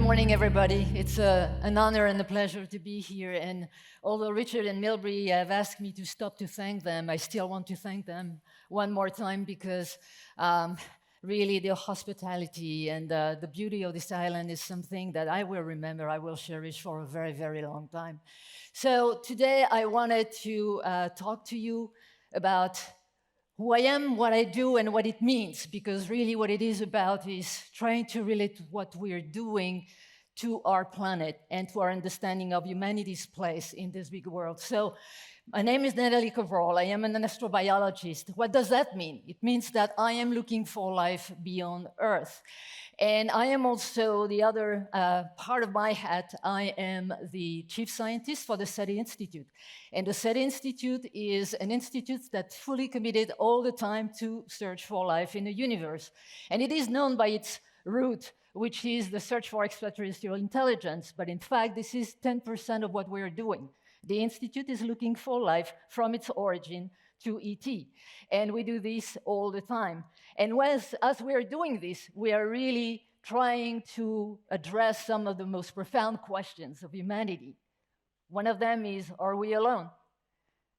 morning, everybody. It's an honor and a pleasure to be here. And although Richard and Milbury have asked me to stop to thank them, I still want to thank them one more time because really their hospitality and the beauty of this island is something that I will remember, I will cherish for a very, very long time. So today I wanted to talk to you about who I am, what I do, and what it means, because really what it is about is trying to relate what we're doing to our planet and to our understanding of humanity's place in this big world. So my name is Nathalie Cabrol. I am an astrobiologist. What does that mean? It means that I am looking for life beyond Earth. And I am also the other part of my hat. I am the chief scientist for the SETI Institute. And the SETI Institute is an institute that's fully committed all the time to search for life in the universe. And it is known by its root, which is the search for extraterrestrial intelligence. But in fact, this is 10% of what we're doing. The Institute is looking for life from its origin to ET. And we do this all the time. And as we are doing this, we are really trying to address some of the most profound questions of humanity. One of them is, are we alone?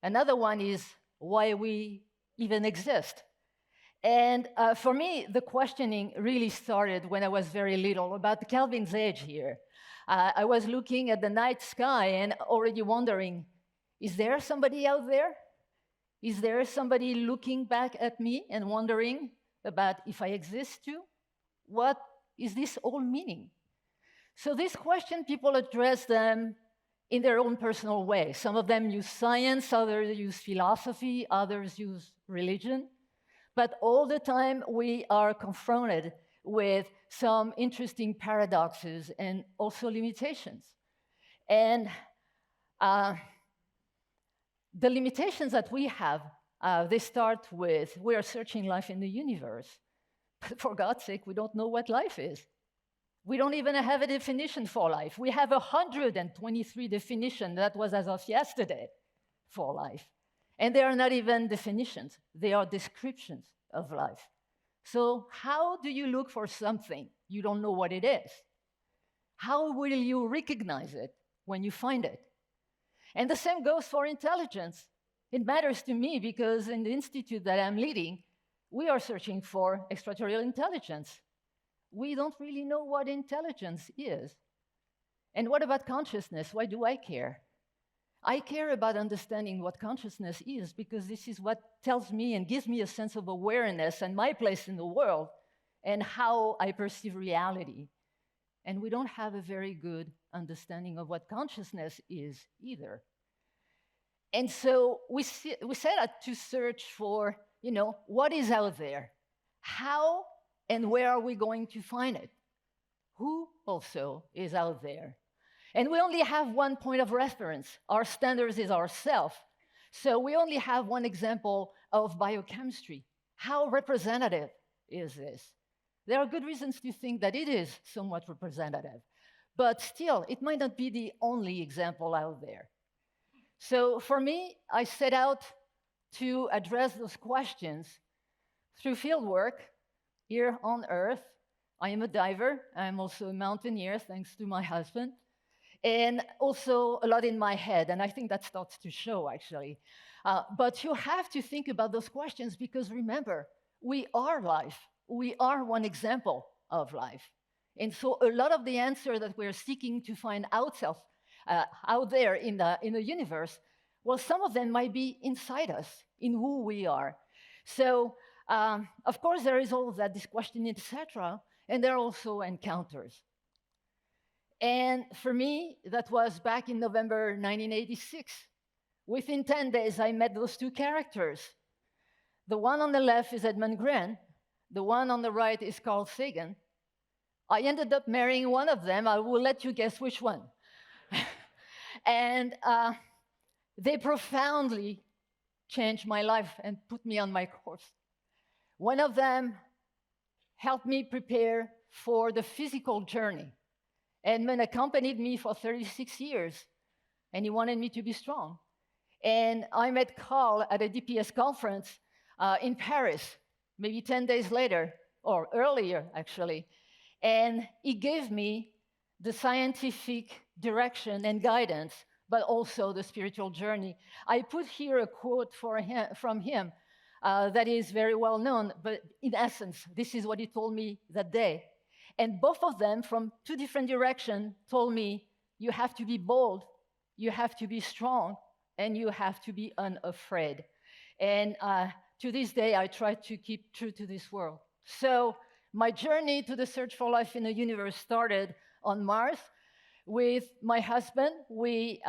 Another one is, why we even exist? And for me, the questioning really started when I was very little, about Kelvin's age here. I was looking at the night sky and already wondering, is there somebody out there? Is there somebody looking back at me and wondering about if I exist too? What is this all meaning? So this question, people address them in their own personal way. Some of them use science, others use philosophy, others use religion. But all the time we are confronted with some interesting paradoxes and also limitations. And the limitations that we have, they start with, we are searching life in the universe. But for God's sake, we don't know what life is. We don't even have a definition for life. We have 123 definitions, that was as of yesterday, for life. And they are not even definitions, they are descriptions of life. So how do you look for something you don't know what it is? How will you recognize it when you find it? And the same goes for intelligence. It matters to me because in the institute that I'm leading, we are searching for extraterrestrial intelligence. We don't really know what intelligence is. And what about consciousness? Why do I care? I care about understanding what consciousness is because this is what tells me and gives me a sense of awareness and my place in the world and how I perceive reality. And we don't have a very good understanding of what consciousness is either. And so we set out to search for, what is out there? How and where are we going to find it? Who also is out there? And we only have one point of reference. Our standards is ourselves. So we only have one example of biochemistry. How representative is this? There are good reasons to think that it is somewhat representative. But still, it might not be the only example out there. So for me, I set out to address those questions through fieldwork here on Earth. I am a diver. I'm also a mountaineer, thanks to my husband. And also a lot in my head, and I think that starts to show, actually. But you have to think about those questions because remember, we are life. We are one example of life. And so a lot of the answer that we're seeking to find out there in the universe, well, some of them might be inside us, in who we are. So, of course, there is all of that, this question, etc., and there are also encounters. And for me, that was back in November 1986. Within 10 days, I met those two characters. The one on the left is Edmund Grant. The one on the right is Carl Sagan. I ended up marrying one of them. I will let you guess which one. And they profoundly changed my life and put me on my course. One of them helped me prepare for the physical journey. Edmund accompanied me for 36 years, and he wanted me to be strong. And I met Carl at a DPS conference in Paris, maybe 10 days later, or earlier, actually. And he gave me the scientific direction and guidance, but also the spiritual journey. I put here a quote from him that is very well known, but in essence, this is what he told me that day. And both of them, from two different directions, told me, you have to be bold, you have to be strong, and you have to be unafraid. And to this day, I try to keep true to this world. So my journey to the search for life in the universe started on Mars. With my husband, we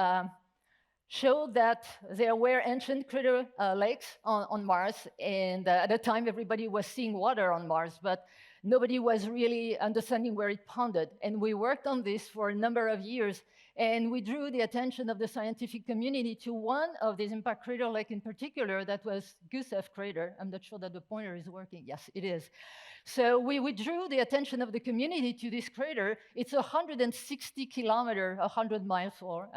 showed that there were ancient crater lakes on Mars, and at the time everybody was seeing water on Mars, but nobody was really understanding where it ponded. And we worked on this for a number of years, and we drew the attention of the scientific community to one of these impact crater lake in particular, that was Gusev crater. I'm not sure that the pointer is working. Yes, it is. So we drew the attention of the community to this crater. It's 160 kilometers, 100 miles for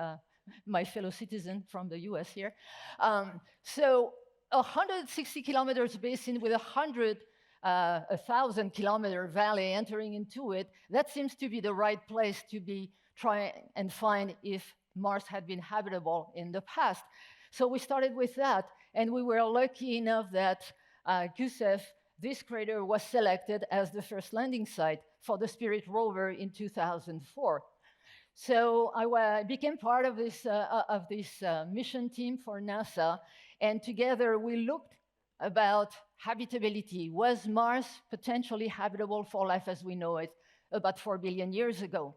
my fellow citizen from the US here. So 160 kilometers basin with 1,000-kilometer valley entering into it, that seems to be the right place to be trying and find if Mars had been habitable in the past. So we started with that, and we were lucky enough that Gusev, this crater, was selected as the first landing site for the Spirit rover in 2004. So I became part of this mission team for NASA, and together we looked about habitability. Was Mars potentially habitable for life as we know it about 4 billion years ago?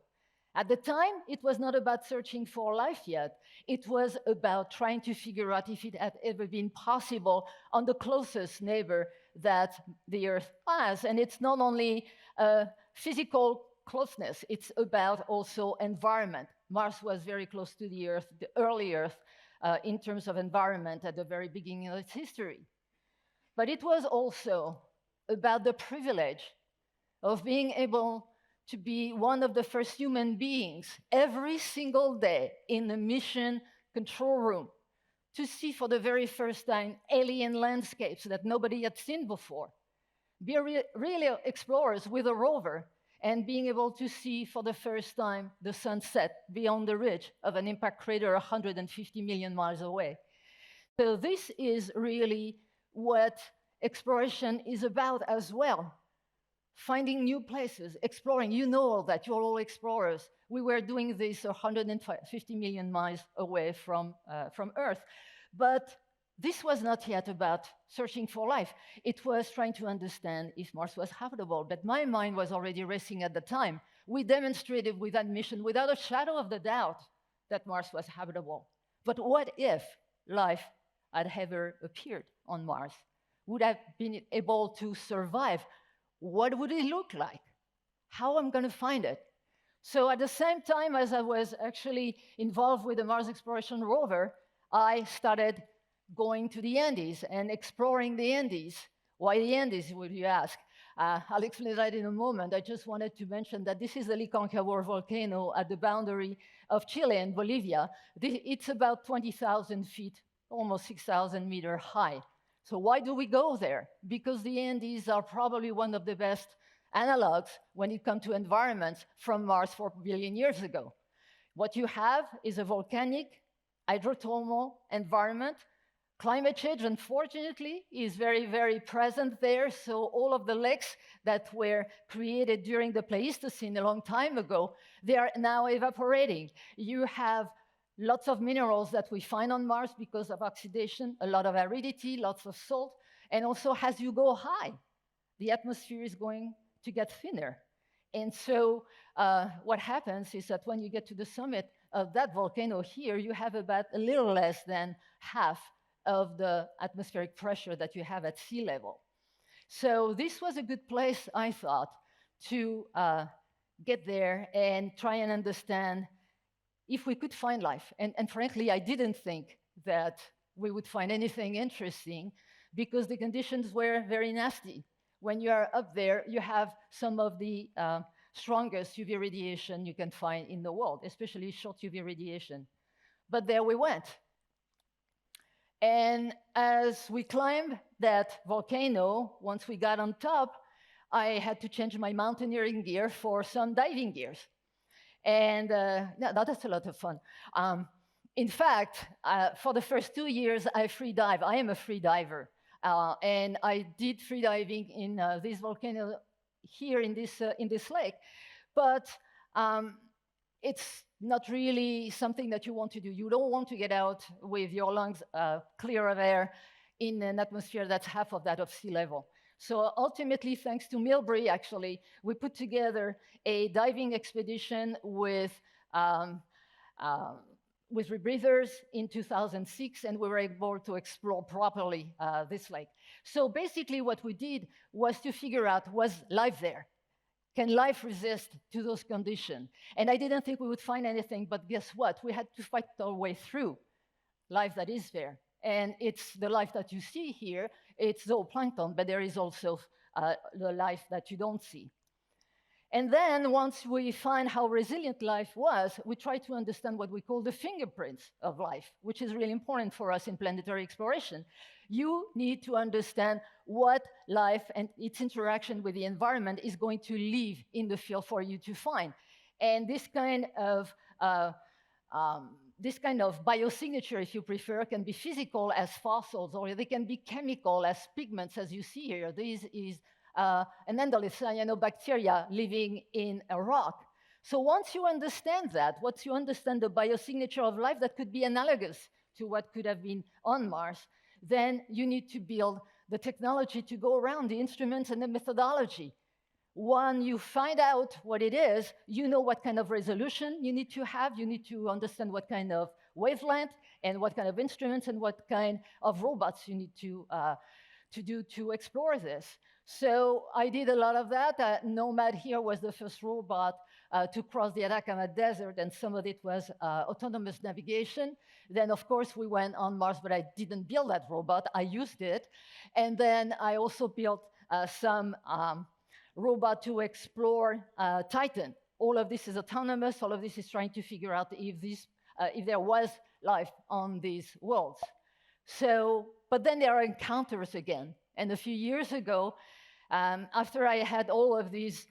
At the time, it was not about searching for life yet. It was about trying to figure out if it had ever been possible on the closest neighbor that the Earth has. And it's not only physical closeness, it's about also environment. Mars was very close to the Earth, the early Earth, in terms of environment at the very beginning of its history. But it was also about the privilege of being able to be one of the first human beings every single day in the mission control room to see for the very first time alien landscapes that nobody had seen before. Be really explorers with a rover and being able to see for the first time the sunset beyond the ridge of an impact crater 150 million miles away. So this is really what exploration is about as well. Finding new places, exploring. You know all that, you're all explorers. We were doing this 150 million miles away from Earth. But this was not yet about searching for life. It was trying to understand if Mars was habitable. But my mind was already racing at the time. We demonstrated with that mission, without a shadow of the doubt, that Mars was habitable. But what if life had ever appeared on Mars? Would have been able to survive? What would it look like? How am I going to find it? So at the same time as I was actually involved with the Mars Exploration Rover, I started going to the Andes and exploring the Andes. Why the Andes, would you ask? I'll explain that in a moment. I just wanted to mention that this is the Licancabur volcano at the boundary of Chile and Bolivia. It's about 20,000 feet, almost 6,000 meters high. So why do we go there? Because the Andes are probably one of the best analogs when it comes to environments from Mars 4 billion years ago. What you have is a volcanic, hydrothermal environment. Climate change, unfortunately, is very, very present there. So all of the lakes that were created during the Pleistocene a long time ago, they are now evaporating. You have lots of minerals that we find on Mars because of oxidation, a lot of aridity, lots of salt. And also, as you go high, the atmosphere is going to get thinner. And so what happens is that when you get to the summit of that volcano here, you have about a little less than half of the atmospheric pressure that you have at sea level. So this was a good place, I thought, to get there and try and understand if we could find life. And frankly, I didn't think that we would find anything interesting because the conditions were very nasty. When you are up there, you have some of the strongest UV radiation you can find in the world, especially short UV radiation. But there we went. And as we climbed that volcano, once we got on top, I had to change my mountaineering gear for some diving gears. And that's a lot of fun. In fact, for the first 2 years, I free dive. I am a free diver. And I did free diving in this volcano here in this lake. But it's not really something that you want to do. You don't want to get out with your lungs clear of air in an atmosphere that's half of that of sea level. So ultimately, thanks to Milbury, actually, we put together a diving expedition with rebreathers in 2006, and we were able to explore properly this lake. So basically what we did was to figure out, was life there? Can life resist to those conditions? And I didn't think we would find anything, but guess what? We had to fight our way through life that is there. And it's the life that you see here. It's zooplankton, but there is also the life that you don't see. And then once we find how resilient life was, we try to understand what we call the fingerprints of life, which is really important for us in planetary exploration. You need to understand what life and its interaction with the environment is going to leave in the field for you to find. And this kind of biosignature, if you prefer, can be physical as fossils, or they can be chemical as pigments, as you see here. This is an endolith cyanobacteria living in a rock. So once you understand that, once you understand the biosignature of life that could be analogous to what could have been on Mars, then you need to build the technology to go around the instruments and the methodology. When you find out what it is, you know what kind of resolution you need to have. You need to understand what kind of wavelength and what kind of instruments and what kind of robots you need to do to explore this. So I did a lot of that. Nomad here was the first robot to cross the Atacama Desert, and some of it was autonomous navigation. Then, of course, we went on Mars, but I didn't build that robot. I used it. And then I also built some robot to explore Titan. All of this is autonomous. All of this is trying to figure out if there was life on these worlds. So, but then there are encounters again. And a few years ago, after I had all of these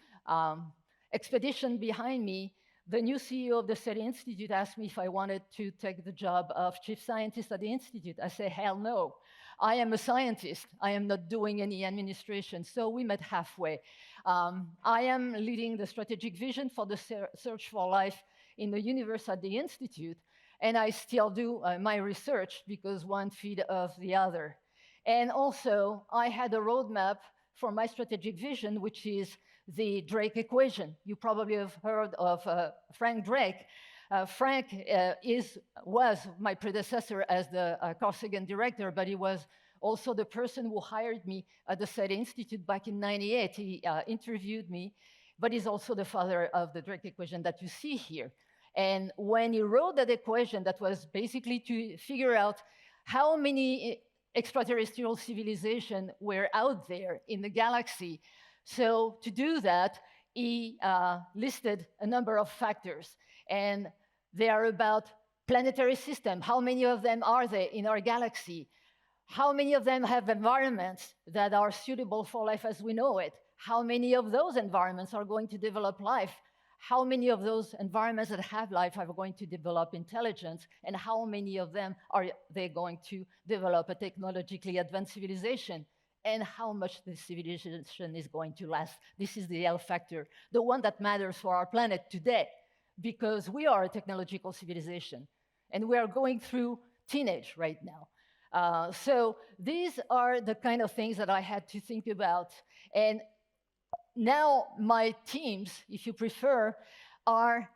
expeditions behind me, the new CEO of the SETI Institute asked me if I wanted to take the job of chief scientist at the Institute. I said, hell no. I am a scientist. I am not doing any administration. So we met halfway. I am leading the strategic vision for the search for life in the universe at the Institute. And I still do my research because one feeds off the other. And also, I had a roadmap for my strategic vision, which is the Drake equation. You probably have heard of Frank Drake. Frank was my predecessor as the Carl Sagan director, but he was also the person who hired me at the SETI Institute back in '98. He interviewed me, but he's also the father of the Drake equation that you see here. And when he wrote that equation, that was basically to figure out how many extraterrestrial civilizations were out there in the galaxy. So to do that, he listed a number of factors. And they are about planetary system. How many of them are there in our galaxy? How many of them have environments that are suitable for life as we know it? How many of those environments are going to develop life? How many of those environments that have life are going to develop intelligence? And how many of them are they going to develop a technologically advanced civilization? And how much this civilization is going to last? This is the L factor, the one that matters for our planet today, because we are a technological civilization, and we are going through teenage right now. So these are the kind of things that I had to think about. And now my teams, if you prefer, are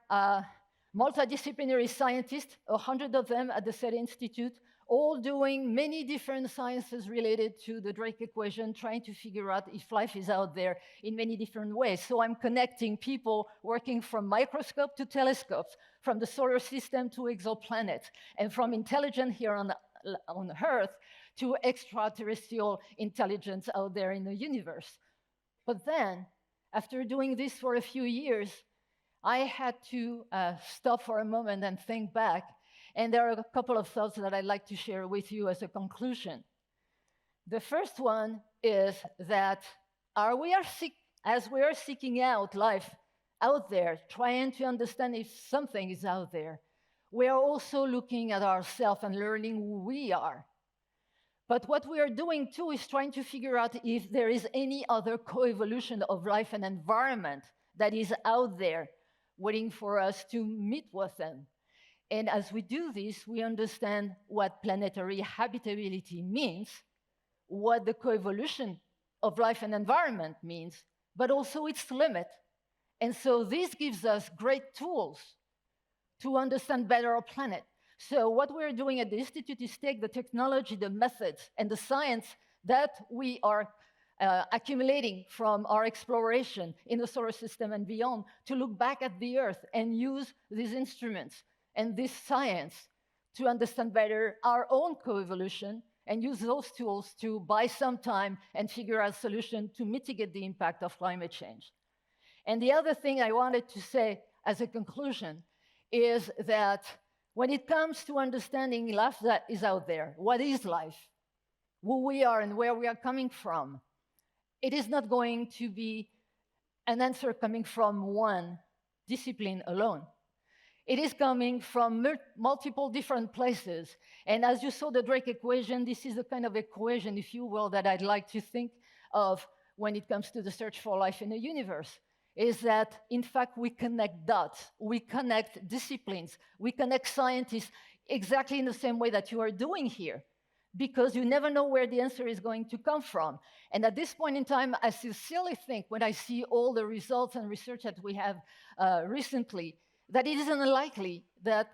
multidisciplinary scientists, 100 of them at the SETI Institute, all doing many different sciences related to the Drake equation, trying to figure out if life is out there in many different ways. So I'm connecting people working from microscope to telescopes, from the solar system to exoplanets, and from intelligence here on Earth to extraterrestrial intelligence out there in the universe. But then, after doing this for a few years, I had to stop for a moment and think back. And there are a couple of thoughts that I'd like to share with you as a conclusion. The first one is that as we are seeking out life out there, trying to understand if something is out there. We are also looking at ourselves and learning who we are. But what we are doing too is trying to figure out if there is any other coevolution of life and environment that is out there waiting for us to meet with them. And as we do this, we understand what planetary habitability means, what the coevolution of life and environment means, but also its limit. And so this gives us great tools to understand better our planet. So what we're doing at the Institute is take the technology, the methods, and the science that we are accumulating from our exploration in the solar system and beyond to look back at the Earth and use these instruments and this science to understand better our own coevolution and use those tools to buy some time and figure out a solution to mitigate the impact of climate change. And the other thing I wanted to say as a conclusion is that when it comes to understanding life that is out there, what is life, who we are and where we are coming from, it is not going to be an answer coming from one discipline alone. It is coming from multiple different places. And as you saw the Drake equation, this is the kind of equation, if you will, that I'd like to think of when it comes to the search for life in the universe, is that, in fact, we connect dots, we connect disciplines, we connect scientists exactly in the same way that you are doing here, because you never know where the answer is going to come from. And at this point in time, I sincerely think, when I see all the results and research that we have recently, that it is unlikely that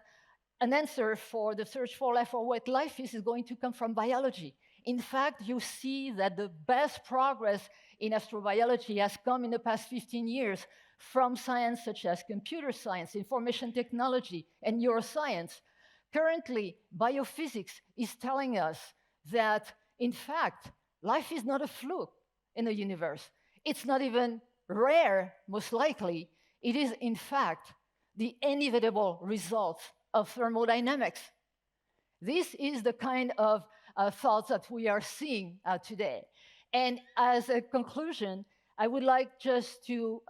an answer for the search for life or what life is going to come from biology. In fact, you see that the best progress in astrobiology has come in the past 15 years from science such as computer science, information technology, and neuroscience. Currently, biophysics is telling us that, in fact, life is not a fluke in the universe. It's not even rare, most likely. It is, in fact, the inevitable result of thermodynamics. This is the kind of thoughts that we are seeing today. And as a conclusion, I would like just to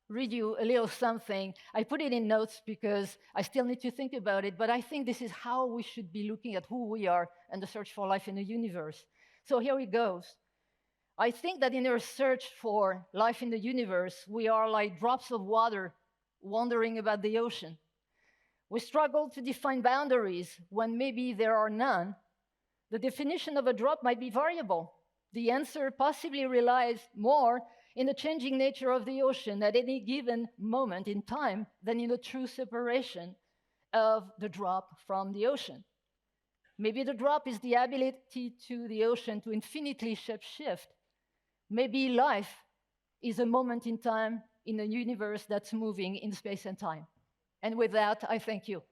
read you a little something. I put it in notes because I still need to think about it, but I think this is how we should be looking at who we are and the search for life in the universe. So here it goes. I think that in our search for life in the universe, we are like drops of water wandering about the ocean. We struggle to define boundaries when maybe there are none. The definition of a drop might be variable. The answer possibly relies more in the changing nature of the ocean at any given moment in time than in the true separation of the drop from the ocean. Maybe the drop is the ability to the ocean to infinitely shape-shift. Maybe life is a moment in time in a universe that's moving in space and time. And with that, I thank you.